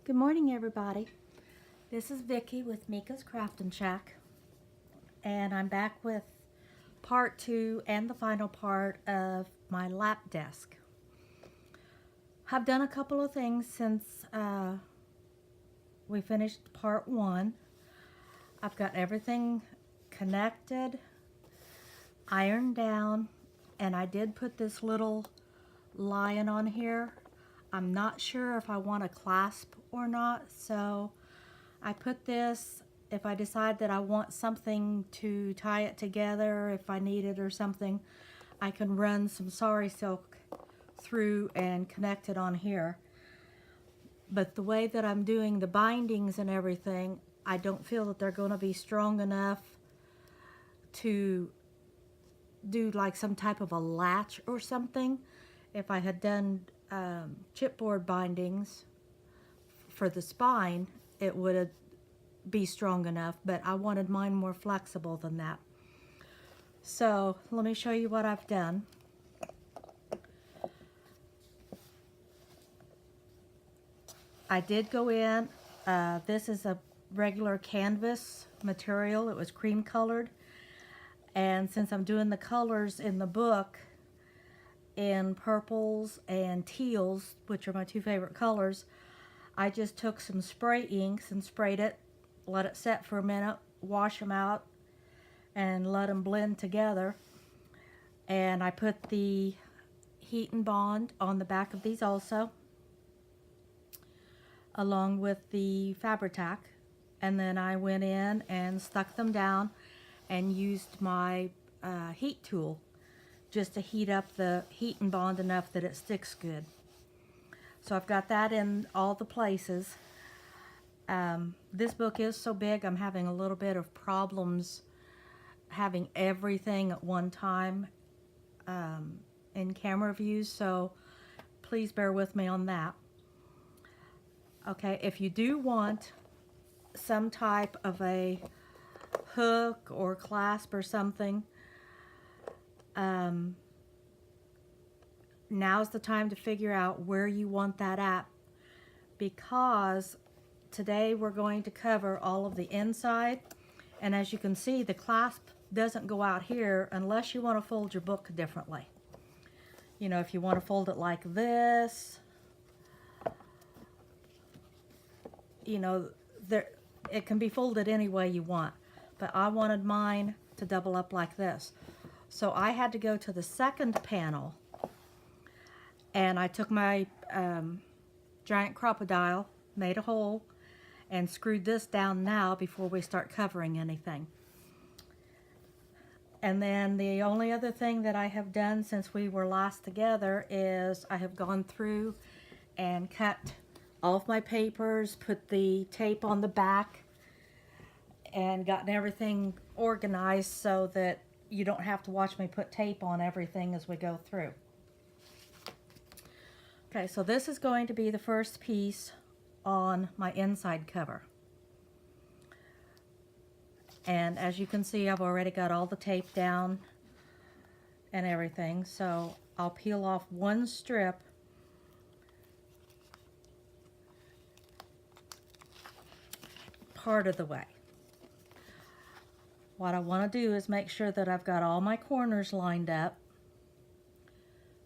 Good morning, everybody. This is Vicki with Mika's Craftin' Shack, and I'm back with part 2 and the final part of my lap desk. I've done a couple of things since we finished part 1. I've got everything connected, ironed down, and I did put this little lion on here. I'm not sure if I want a clasp or not, so I put this. If I decide that I want something to tie it together, if I need it or something, I can run some sari silk through and connect it on here. But the way that I'm doing the bindings and everything, I don't feel that they're going to be strong enough to do like some type of a latch or something. If I had done chipboard bindings for the spine, it would be strong enough, but I wanted mine more flexible than that. So let me show you what I've done. I did go in, this is a regular canvas material. It was cream colored, and since I'm doing the colors in the book in purples and teals, which are my two favorite colors, I just took some spray inks and sprayed it, let it set for a minute, wash them out, and let them blend together. And I put the Heat and Bond on the back of these also, along with the Fabri-Tac. And then I went in and stuck them down and used my heat tool just to heat up the Heat and Bond enough that it sticks good. So I've got that in all the places. This book is so big, I'm having a little bit of problems having everything at one time in camera views, so please bear with me on that. Okay, if you do want some type of a hook or clasp or something, now's the time to figure out where you want that at, because today we're going to cover all of the inside, and as you can see, the clasp doesn't go out here unless you want to fold your book differently. You know, if you want to fold it like this, you know, it can be folded any way you want, but I wanted mine to double up like this. So I had to go to the second panel, and I took my giant crocodile, made a hole, and screwed this down now before we start covering anything. And then the only other thing that I have done since we were last together is I have gone through and cut all of my papers, put the tape on the back, and gotten everything organized so that you don't have to watch me put tape on everything as we go through. Okay, so this is going to be the first piece on my inside cover. And as you can see, I've already got all the tape down and everything, so I'll peel off one strip part of the way. What I want to do is make sure that I've got all my corners lined up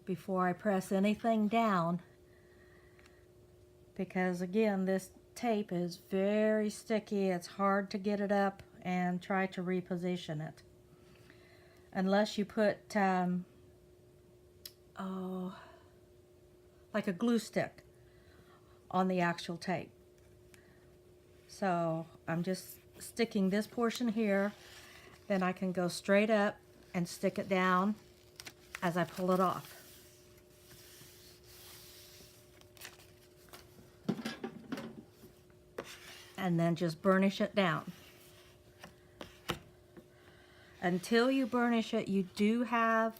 before I press anything down, because again, this tape is very sticky. It's hard to get it up and try to reposition it unless you put like a glue stick on the actual tape. So I'm just sticking this portion here, then I can go straight up and stick it down as I pull it off. And then just burnish it down. Until you burnish it, you do have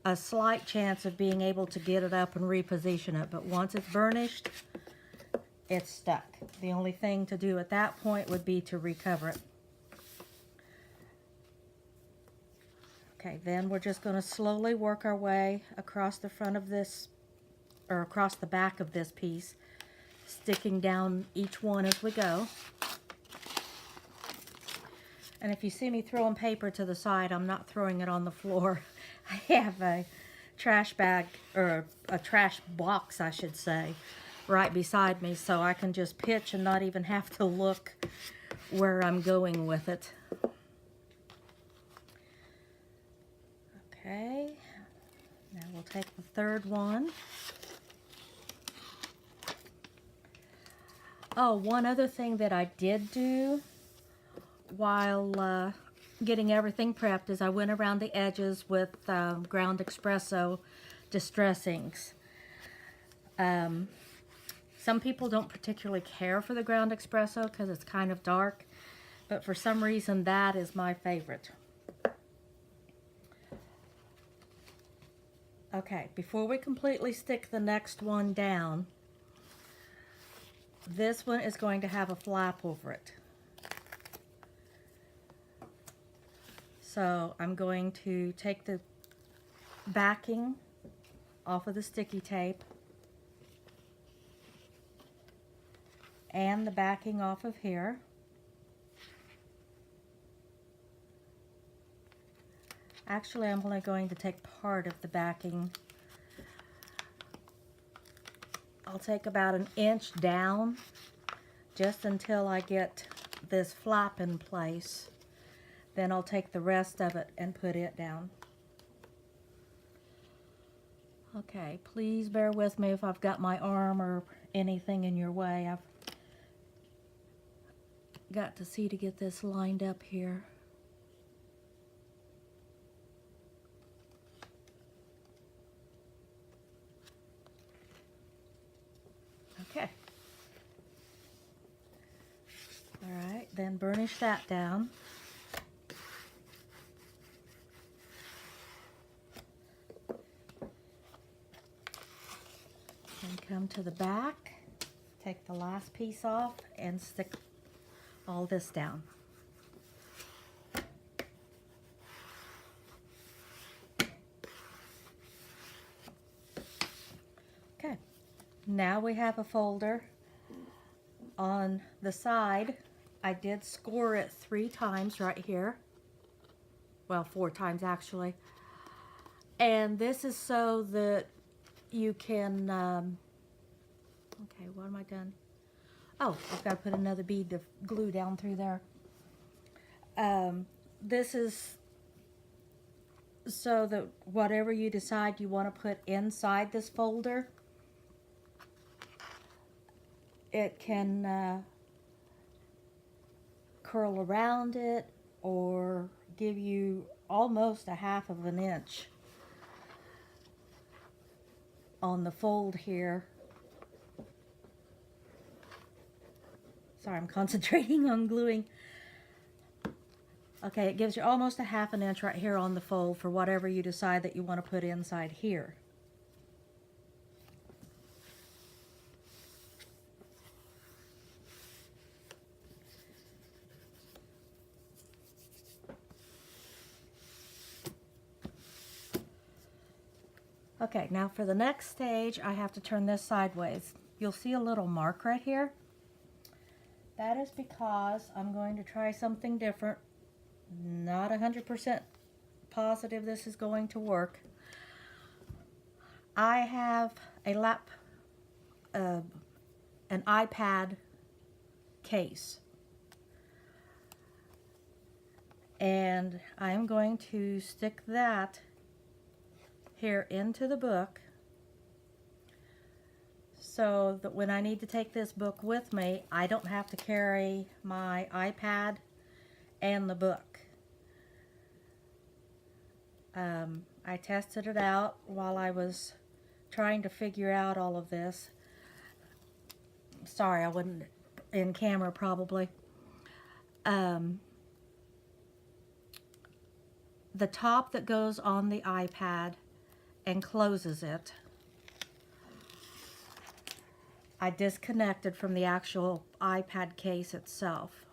a slight chance of being able to get it up and reposition it, but once it's burnished, it's stuck. The only thing to do at that point would be to recover it. Okay, then we're just going to slowly work our way across the front of this, or across the back of this piece, sticking down each one as we go. And if you see me throwing paper to the side, I'm not throwing it on the floor. I have a trash bag, or a trash box, I should say, right beside me, so I can just pitch and not even have to look where I'm going with it. Okay, now we'll take the third one. Oh, one other thing that I did do while getting everything prepped is I went around the edges with ground espresso distress inks. Some people don't particularly care for the ground espresso because it's kind of dark, but for some reason that is my favorite. Okay, before we completely stick the next one down, this one is going to have a flap over it. So I'm going to take the backing off of the sticky tape and the backing off of here. Actually, I'm only going to take part of the backing. I'll take about an inch down just until I get this flap in place. Then I'll take the rest of it and put it down. Okay, please bear with me if I've got my arm or anything in your way. I've got to see to get this lined up here. Okay. All right, then burnish that down. And come to the back, take the last piece off and stick all this down. Okay, now we have a folder. On the side, I did score it 3 times right here. Well, 4 times actually. And this is so that you can, okay, what am I done? Oh, I've got to put another bead of glue down through there. This is so that whatever you decide you want to put inside this folder, it can curl around it or give you almost a half of an inch on the fold here. Sorry, I'm concentrating on gluing. Okay, it gives you almost a half an inch right here on the fold for whatever you decide that you want to put inside here. Okay, now for the next stage, I have to turn this sideways. You'll see a little mark right here. That is because I'm going to try something different. Not 100% positive this is going to work. I have a an iPad case. And I'm going to stick that here into the book so that when I need to take this book with me, I don't have to carry my iPad and the book. I tested it out while I was trying to figure out all of this. Sorry, I wasn't in camera probably. The top that goes on the iPad and closes it, I disconnected from the actual iPad case itself.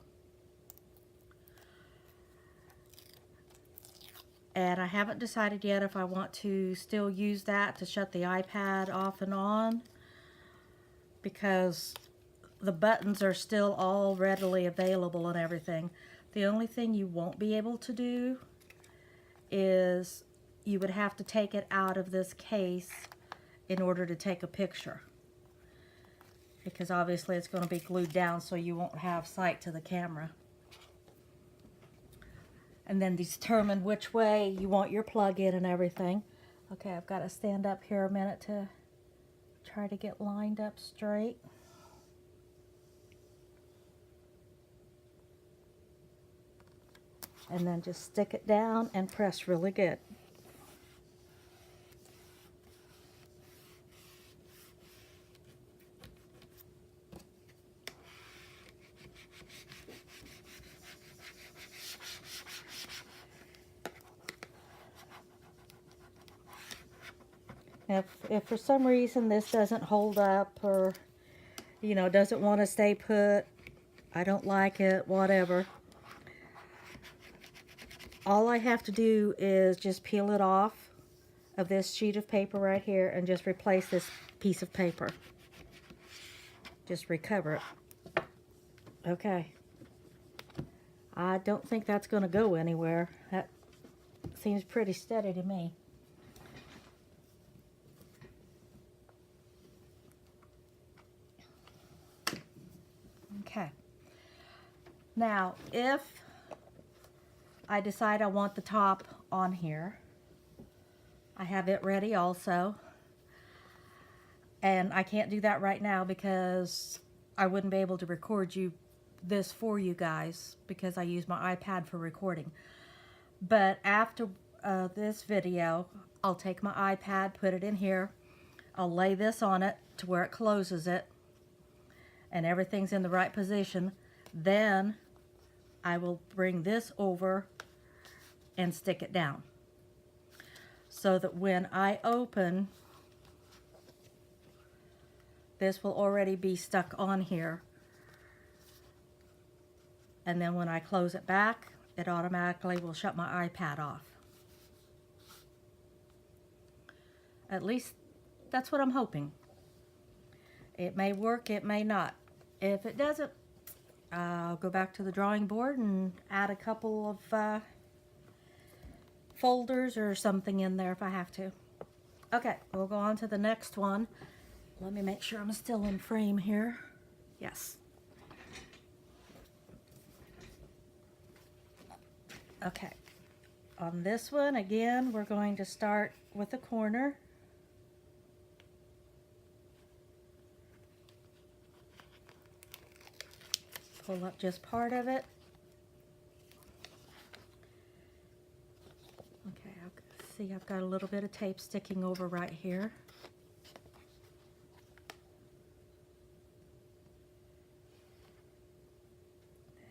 And I haven't decided yet if I want to still use that to shut the iPad off and on, because the buttons are still all readily available and everything. The only thing you won't be able to do is you would have to take it out of this case in order to take a picture, because obviously it's going to be glued down so you won't have sight to the camera. And then determine which way you want your plug in and everything. Okay, I've got to stand up here a minute to try to get lined up straight. And then just stick it down and press really good. If for some reason this doesn't hold up, or doesn't want to stay put, I don't like it, whatever, all I have to do is just peel it off of this sheet of paper right here and just replace this piece of paper. Just recover it. Okay. I don't think that's going to go anywhere. That seems pretty steady to me. Okay. Now, if I decide I want the top on here, I have it ready also. And I can't do that right now because I wouldn't be able to record this for you guys because I use my iPad for recording. But after this video, I'll take my iPad, put it in here. I'll lay this on it to where it closes it and everything's in the right position. Then I will bring this over and stick it down so that when I open, this will already be stuck on here. And then when I close it back, it automatically will shut my iPad off. At least that's what I'm hoping. It may work, it may not. If it doesn't, I'll go back to the drawing board and add a couple of folders or something in there if I have to. Okay, we'll go on to the next one. Let me make sure I'm still in frame here. Yes. Okay. On this one, again, we're going to start with a corner. Pull up just part of it. Okay, see I've got a little bit of tape sticking over right here.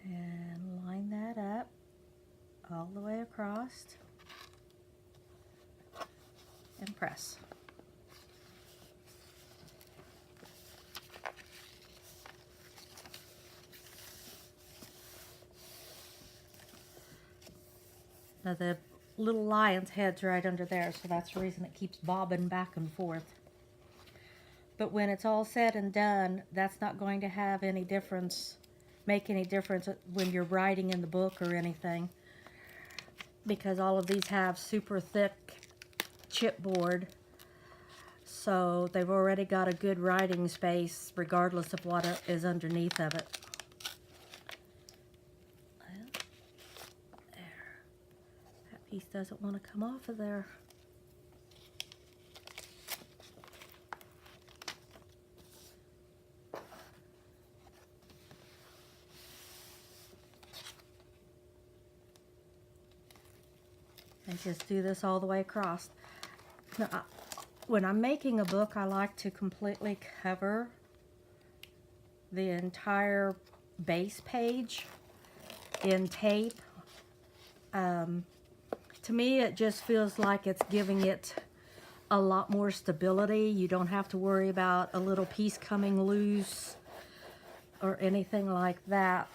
And line that up all the way across and press. Now the little lion's head's right under there, so that's the reason it keeps bobbing back and forth. But when it's all said and done, that's not going to have any difference, make any difference when you're writing in the book or anything, because all of these have super thick chipboard, so they've already got a good writing space regardless of what is underneath of it. Piece doesn't want to come off of there. And just do this all the way across. Now, when I'm making a book, I like to completely cover the entire base page in tape. To me, it just feels like it's giving it a lot more stability. You don't have to worry about a little piece coming loose or anything like that.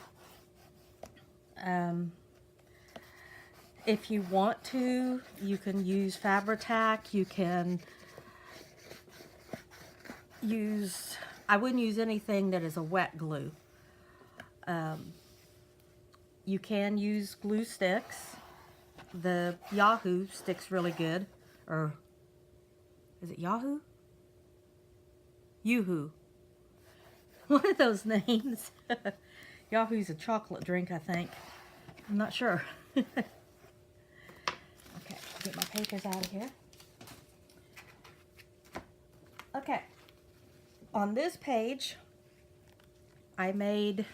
If you want to, you can use Fabri-Tac. You can use I wouldn't use anything that is a wet glue. You can use glue sticks. The Yahoo sticks really good. Or is it Yahoo? Yoo-hoo. One of those names. Yahoo's a chocolate drink, I think. I'm not sure. Okay, get my papers out of here. Okay, on this page, I made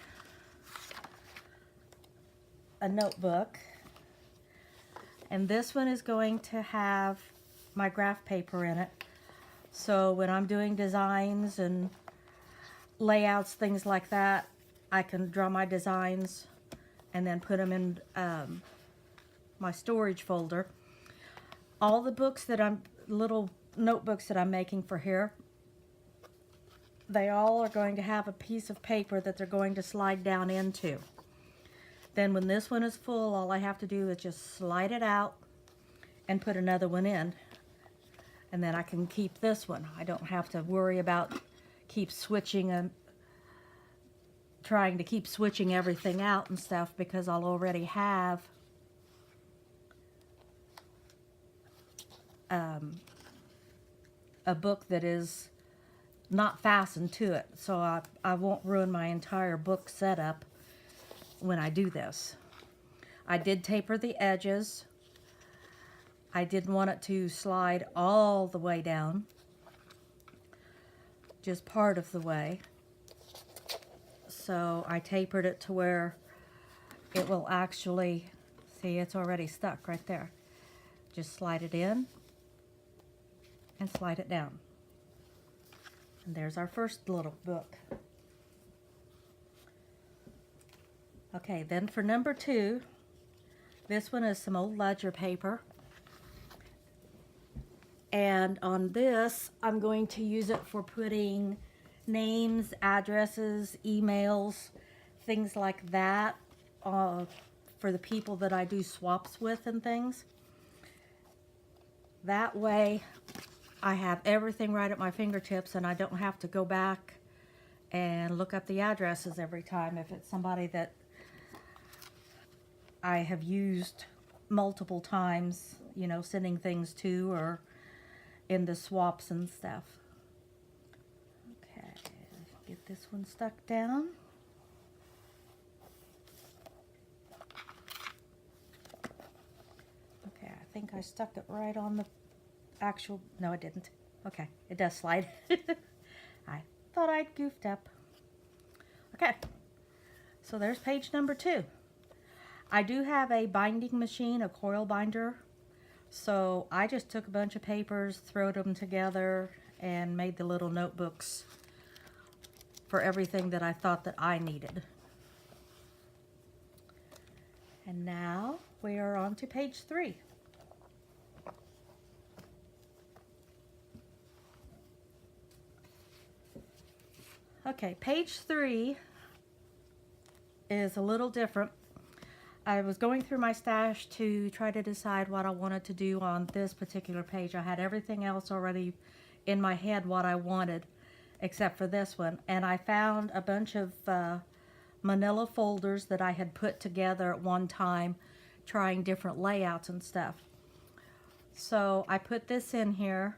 a notebook, and this one is going to have my graph paper in it. So when I'm doing designs and layouts, things like that, I can draw my designs and then put them in my storage folder. All the books that little notebooks that I'm making for here, they all are going to have a piece of paper that they're going to slide down into. Then when this one is full, all I have to do is just slide it out and put another one in. And then I can keep this one. I don't have to worry about trying to keep switching everything out and stuff, because I'll already have a book that is not fastened to it, so I won't ruin my entire book setup when I do this. I did taper the edges. I didn't want it to slide all the way down, just part of the way. So I tapered it to where it will actually, see, it's already stuck right there. Just slide it in and slide it down. And there's our first little book. Okay, then for number 2, this one is some old ledger paper. And on this, I'm going to use it for putting names, addresses, emails, things like that, for the people that I do swaps with and things. That way, I have everything right at my fingertips, and I don't have to go back and look up the addresses every time if it's somebody that I have used multiple times, you know, sending things to, or in the swaps and stuff. Okay, get this one stuck down. Okay, I think I stuck it right on the actual, no I didn't. Okay, it does slide. I thought I'd goofed up. Okay, so there's page number 2. I do have a binding machine, a coil binder, so I just took a bunch of papers, throwed them together, and made the little notebooks for everything that I thought that I needed. And now we are on to page 3. Okay, page 3 is a little different. I was going through my stash to try to decide what I wanted to do on this particular page. I had everything else already in my head what I wanted, except for this one. And I found a bunch of manila folders that I had put together at one time, trying different layouts and stuff. So I put this in here,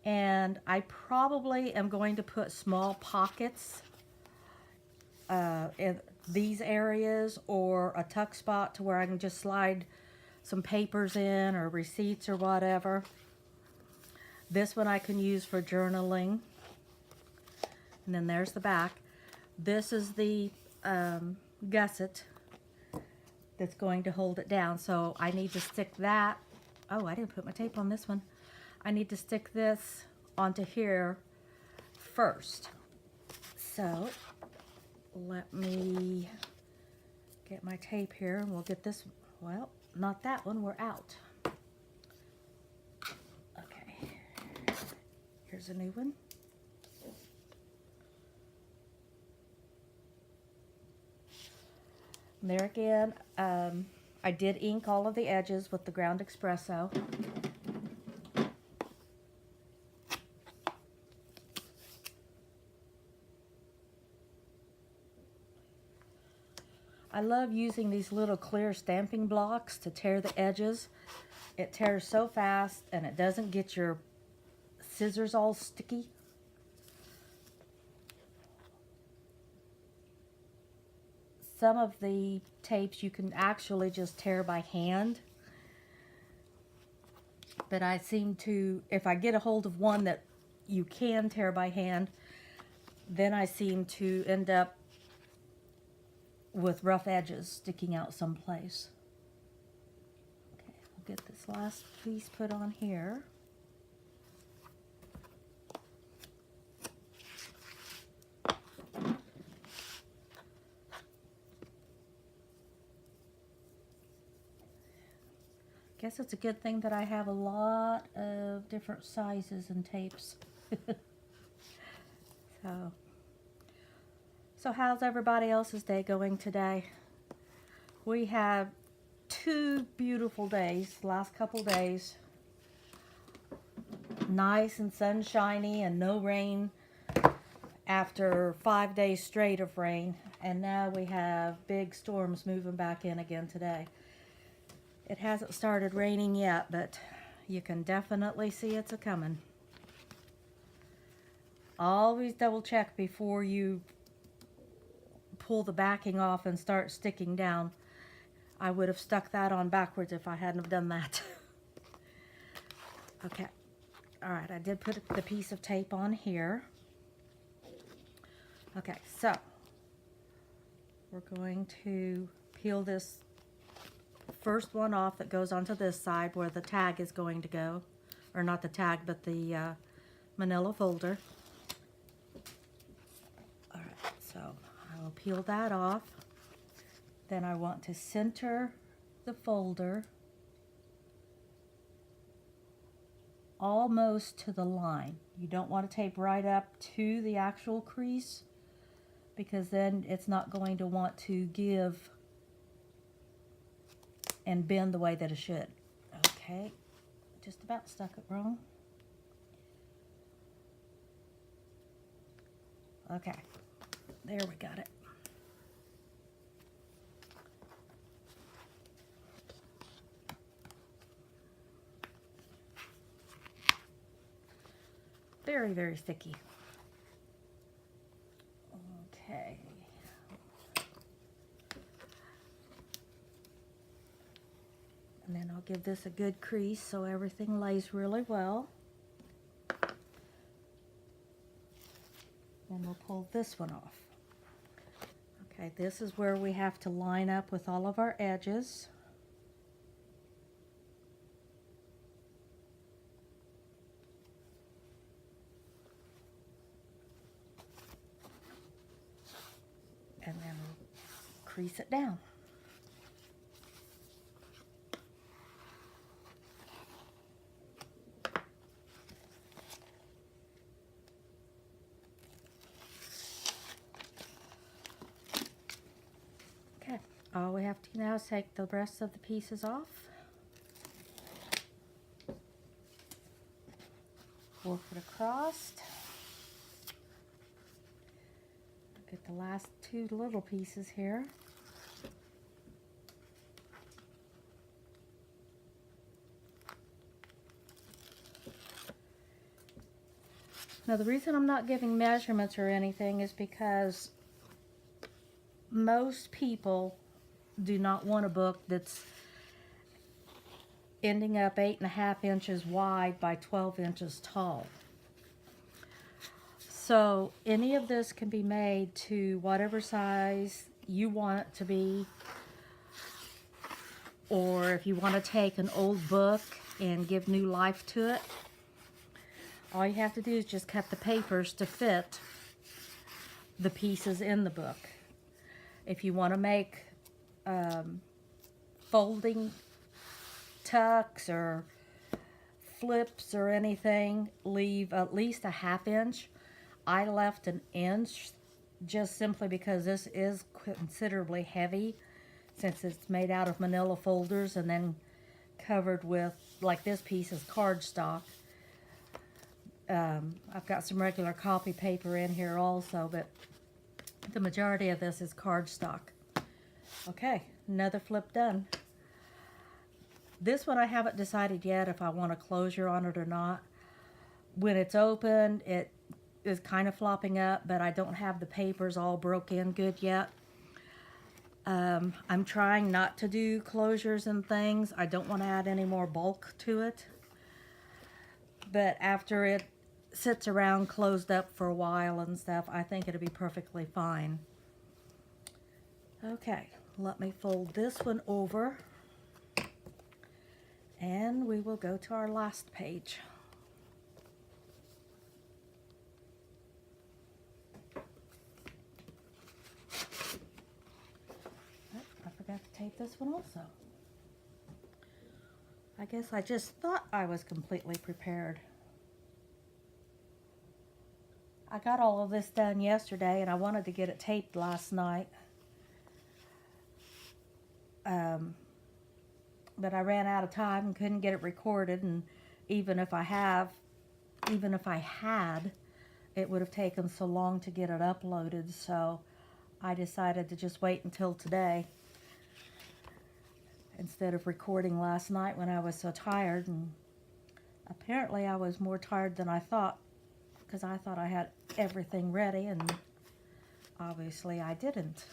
and I probably am going to put small pockets in these areas, or a tuck spot to where I can just slide some papers in, or receipts or whatever. This one I can use for journaling. And then there's the back. This is the gusset that's going to hold it down. So I need to stick that. Oh, I didn't put my tape on this one. I need to stick this onto here first. So let me get my tape here, and we'll get this, well, not that one, we're out. Okay, here's a new one. And there again, I did ink all of the edges with the ground espresso. I love using these little clear stamping blocks to tear the edges. It tears so fast and it doesn't get your scissors all sticky. Some of the tapes you can actually just tear by hand. But I seem to, if I get a hold of one that you can tear by hand, then I seem to end up with rough edges sticking out someplace. Okay, I'll get this last piece put on here. Guess it's a good thing that I have a lot of different sizes and tapes. So how's everybody else's day going today? We have 2 beautiful days, last couple days. Nice and sunshiny and no rain after 5 days straight of rain. And now we have big storms moving back in again today. It hasn't started raining yet, but you can definitely see it's a-coming. Always double check before you pull the backing off and start sticking down. I would have stuck that on backwards if I hadn't have done that. Okay. Alright, I did put the piece of tape on here. Okay, so we're going to peel this first one off that goes onto this side where the tag is going to go. Or not the tag, but the manila folder. Alright, so I will peel that off. Then I want to center the folder almost to the line. You don't want to tape right up to the actual crease because then it's not going to want to give and bend the way that it should. Okay, just about stuck it wrong. Okay, there we got it. Very, very sticky. Okay. And then I'll give this a good crease so everything lays really well. Then we'll pull this one off. Okay, this is where we have to line up with all of our edges. And then we'll crease it down. Okay, all we have to do now is take the rest of the pieces off. Work it across. Get the last 2 little pieces here. Now the reason I'm not giving measurements or anything is because most people do not want a book that's ending up 8.5 inches wide by 12 inches tall. So any of this can be made to whatever size you want it to be, or if you want to take an old book and give new life to it, all you have to do is just cut the papers to fit the pieces in the book. If you want to make folding tucks or flips or anything, leave at least a 1/2 inch. I left 1 inch just simply because this is considerably heavy since it's made out of manila folders and then covered with, like this piece is cardstock. I've got some regular copy paper in here also, but the majority of this is cardstock. Okay, another flip done. This one I haven't decided yet if I want a closure on it or not. When it's open, it is kind of flopping up, but I don't have the papers all broke in good yet. I'm trying not to do closures and things. I don't want to add any more bulk to it. But after it sits around closed up for a while and stuff, I think it'll be perfectly fine. Okay, let me fold this one over. And we will go to our last page. I forgot to tape this one also. I guess I just thought I was completely prepared. I got all of this done yesterday and I wanted to get it taped last night. But I ran out of time and couldn't get it recorded, and even if I had, it would have taken so long to get it uploaded, so I decided to just wait until today instead of recording last night when I was so tired. And apparently I was more tired than I thought, because I thought I had everything ready, and obviously I didn't.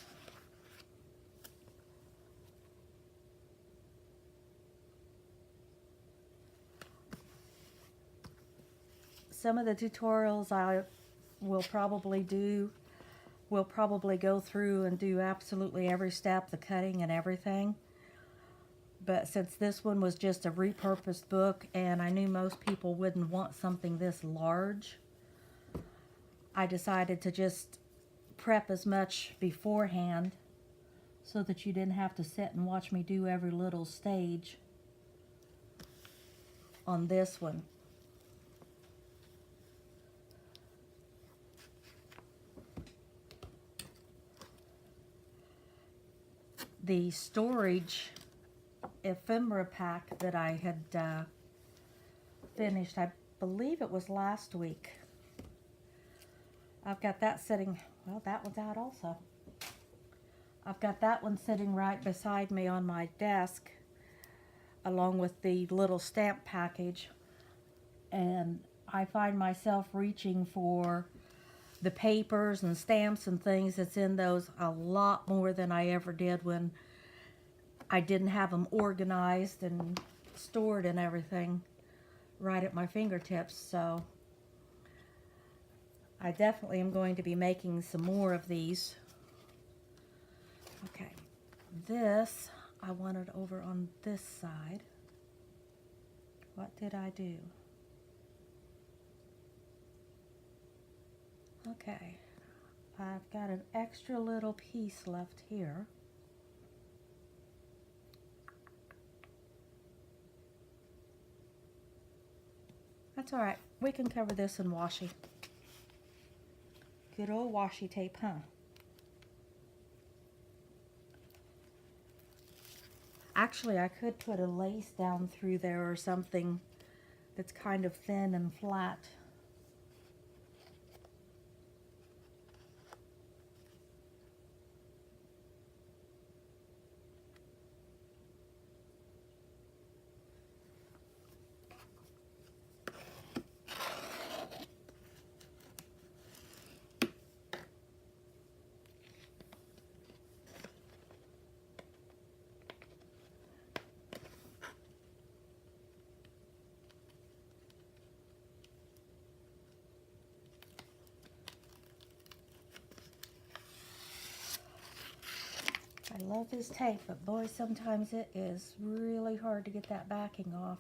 Some of the tutorials I will probably do, will probably go through and do absolutely every step, the cutting and everything. But since this one was just a repurposed book and I knew most people wouldn't want something this large, I decided to just prep as much beforehand so that you didn't have to sit and watch me do every little stage on this one. The storage ephemera pack that I had finished, I believe it was last week. I've got that sitting, well, that one's out also. I've got that one sitting right beside me on my desk, along with the little stamp package. And I find myself reaching for the papers and stamps and things that's in those a lot more than I ever did when I didn't have them organized and stored and everything right at my fingertips. So I definitely am going to be making some more of these. Okay, this I wanted over on this side. What did I do? Okay, I've got an extra little piece left here. That's all right. We can cover this in washi. Good old washi tape, huh? Actually, I could put a lace down through there or something that's kind of thin and flat. I love this tape, but boy, sometimes it is really hard to get that backing off.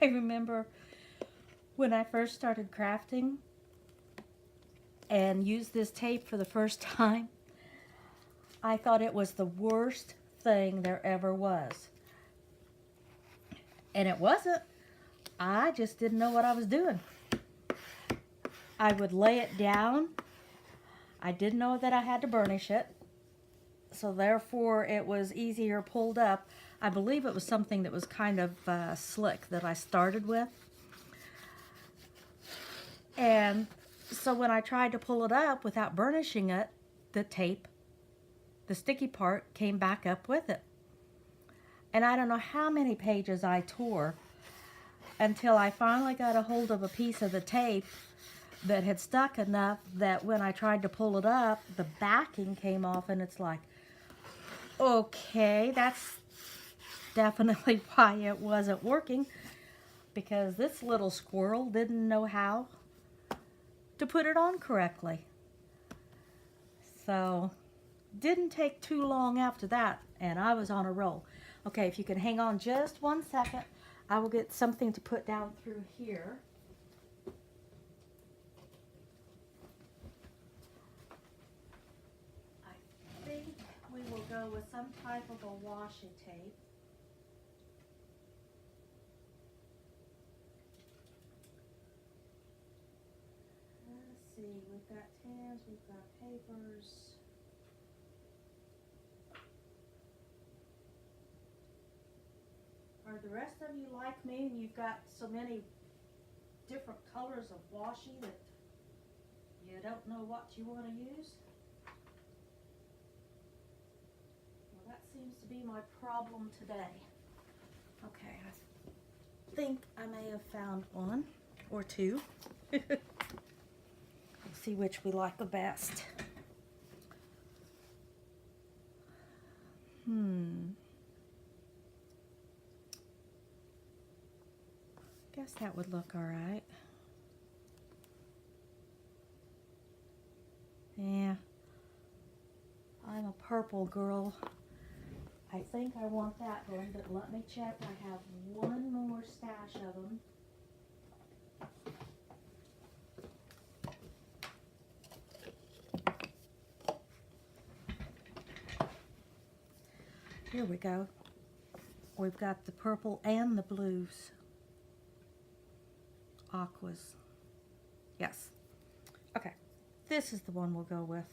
I remember when I first started crafting and used this tape for the first time, I thought it was the worst thing there ever was. And it wasn't. I just didn't know what I was doing. I would lay it down. I didn't know that I had to burnish it. so therefore it was easier pulled up. I believe it was something that was kind of slick that I started with. And so when I tried to pull it up without burnishing it, the tape, the sticky part, came back up with it. And I don't know how many pages I tore until I finally got a hold of a piece of the tape that had stuck enough that when I tried to pull it up, the backing came off, and it's like, okay, that's definitely why it wasn't working, because this little squirrel didn't know how to put it on correctly. So, didn't take too long after that, and I was on a roll. Okay, if you can hang on just 1 second, I will get something to put down through here. I think we will go with some type of a washi tape. Let's see, we've got tans, we've got papers. Are the rest of you like me and you've got so many different colors of washi that you don't know what you want to use? Well, that seems to be my problem today. Okay, I think I may have found one or two. Let's see which we like the best. Guess that would look all right. Yeah, I'm a purple girl. I think I want that one, but let me check. I have one more stash of them. Here we go. We've got the purple and the blues. Aquas. Yes. Okay. This is the one we'll go with.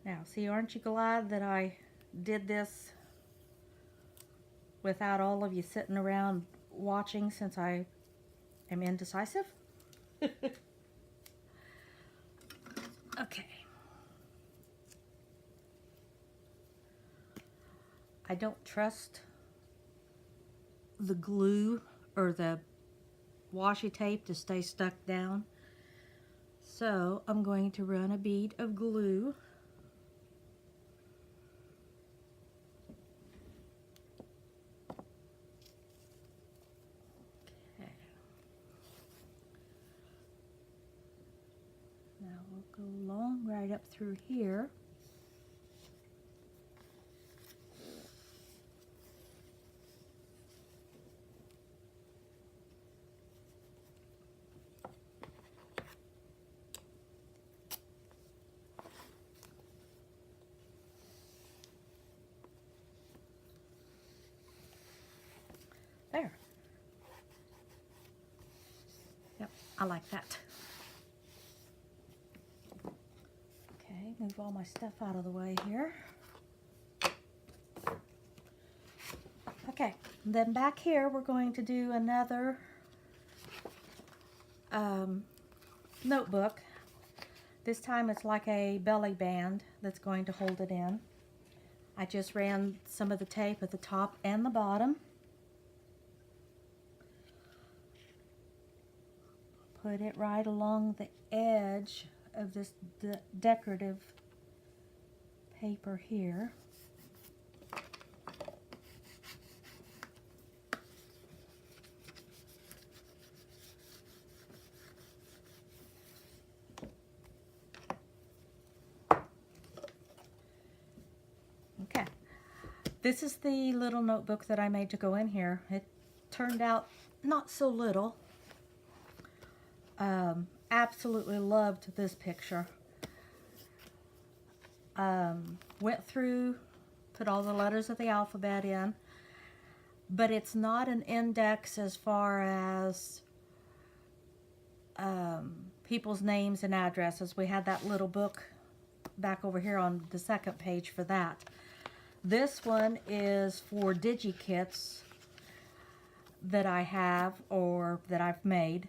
Now, see, aren't you glad that I did this without all of you sitting around watching, since I am indecisive? Okay. I don't trust the glue or the washi tape to stay stuck down, so I'm going to run a bead of glue. Okay. Now we'll go along right up through here. There. Yep, I like that. Okay, move all my stuff out of the way here. Okay, then back here we're going to do another notebook. This time it's like a belly band that's going to hold it in. I just ran some of the tape at the top and the bottom. Put it right along the edge of this decorative paper here. Okay, this is the little notebook that I made to go in here. It turned out not so little. Absolutely loved this picture. Went through, put all the letters of the alphabet in, but it's not an index as far as people's names and addresses. We had that little book back over here on the second page for that. This one is for DigiKits that I have or that I've made.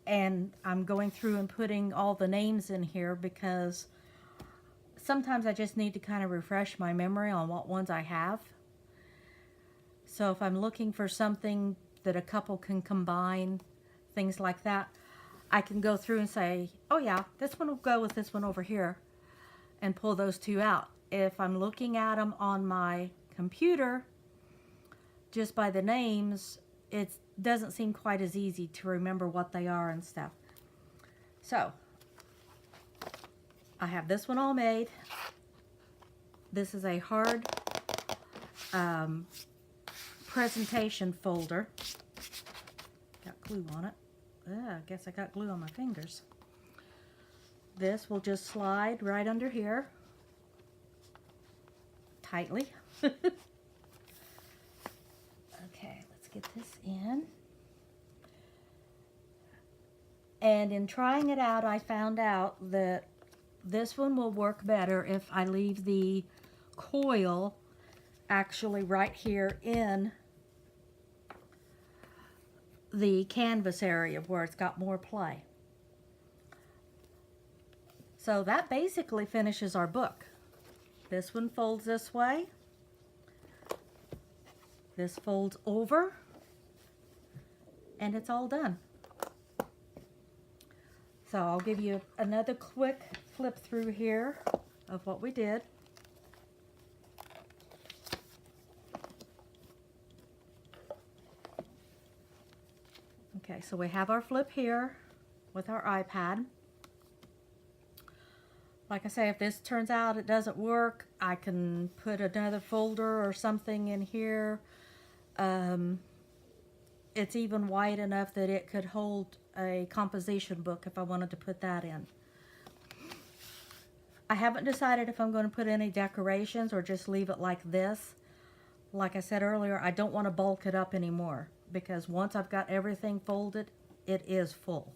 And I'm going through and putting all the names in here because sometimes I just need to kind of refresh my memory on what ones I have. So if I'm looking for something that a couple can combine, things like that, I can go through and say, oh yeah, this one will go with this one over here, and pull those two out. If I'm looking at them on my computer, just by the names, it doesn't seem quite as easy to remember what they are and stuff. So, I have this one all made. This is a hard presentation folder. Got glue on it. I guess I got glue on my fingers. This will just slide right under here tightly. Okay, let's get this in. And in trying it out, I found out that this one will work better if I leave the coil actually right here in the canvas area where it's got more play. So that basically finishes our book. This one folds this way. This folds over. And it's all done. So I'll give you another quick flip through here of what we did. Okay, so we have our flip here with our iPad. Like I say, if this turns out it doesn't work, I can put another folder or something in here. It's even wide enough that it could hold a composition book if I wanted to put that in. I haven't decided if I'm going to put any decorations or just leave it like this. Like I said earlier, I don't want to bulk it up anymore because once I've got everything folded, it is full.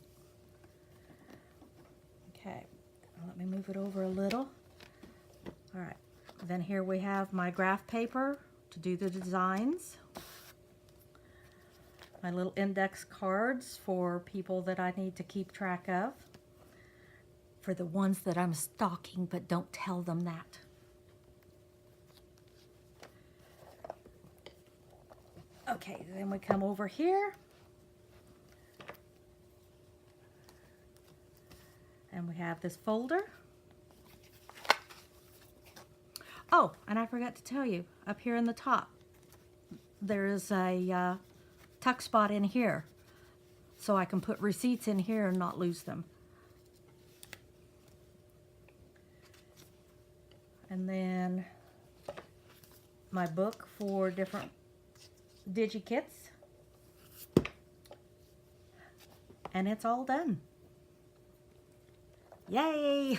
Okay, let me move it over a little. All right, then here we have my graph paper to do the designs. My little index cards for people that I need to keep track of. For the ones that I'm stalking, but don't tell them that. Okay, then we come over here. And we have this folder. Oh, and I forgot to tell you, up here in the top, there is a tuck spot in here. So I can put receipts in here and not lose them. And then my book for different DigiKits. And it's all done. Yay!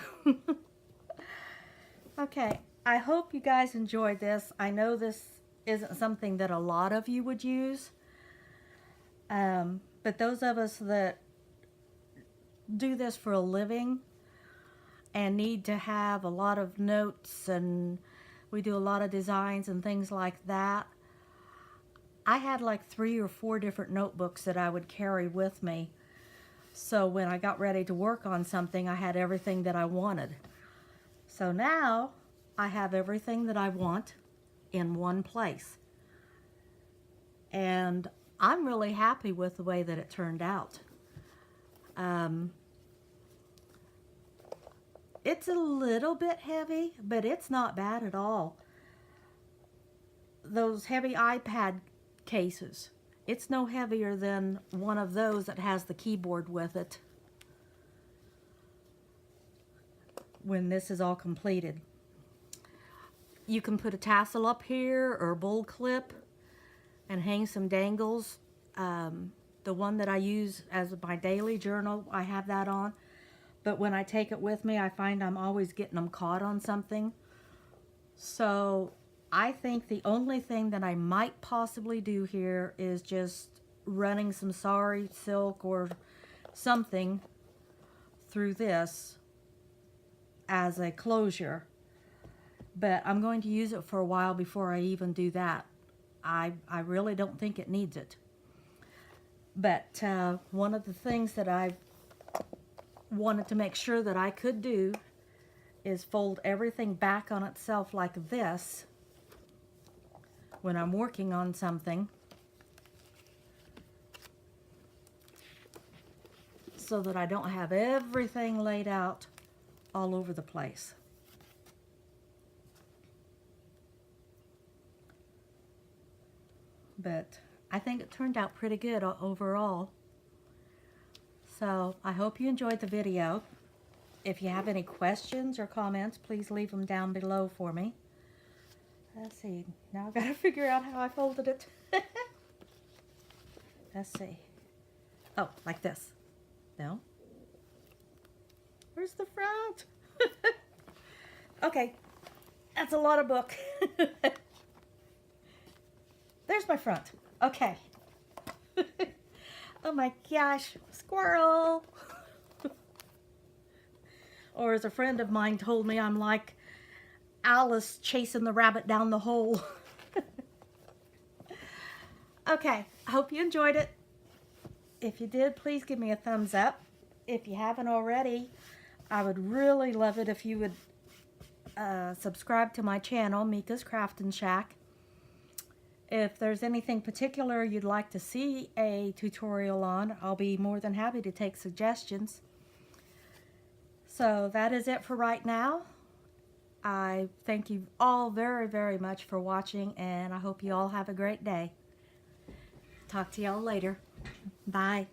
Okay, I hope you guys enjoyed this. I know this isn't something that a lot of you would use. But those of us that do this for a living and need to have a lot of notes, and we do a lot of designs and things like that. I had like 3 or 4 different notebooks that I would carry with me. So when I got ready to work on something, I had everything that I wanted. So now I have everything that I want in one place. And I'm really happy with the way that it turned out. It's a little bit heavy, but it's not bad at all. Those heavy iPad cases, it's no heavier than one of those that has the keyboard with it when this is all completed. You can put a tassel up here or a bowl clip and hang some dangles. The one that I use as my daily journal, I have that on. But when I take it with me, I find I'm always getting them caught on something. So I think the only thing that I might possibly do here is just running some sari silk or something through this as a closure, but I'm going to use it for a while before I even do that. I really don't think it needs it. But one of the things that I wanted to make sure that I could do is fold everything back on itself like this when I'm working on something, so that I don't have everything laid out all over the place. But I think it turned out pretty good overall. So I hope you enjoyed the video. If you have any questions or comments, please leave them down below for me. Let's see. Now I've got to figure out how I folded it. Let's see. Oh, like this. No. Where's the front? Okay. That's a lot of book. There's my front. Okay. Oh my gosh. Squirrel. Or as a friend of mine told me, I'm like Alice chasing the rabbit down the hole. Okay, I hope you enjoyed it. If you did, please give me a thumbs up. If you haven't already, I would really love it if you would subscribe to my channel, Mika's Craftin' Shack. If there's anything particular you'd like to see a tutorial on, I'll be more than happy to take suggestions. So that is it for right now. I thank you all very, very much for watching, and I hope you all have a great day. Talk to y'all later. Bye.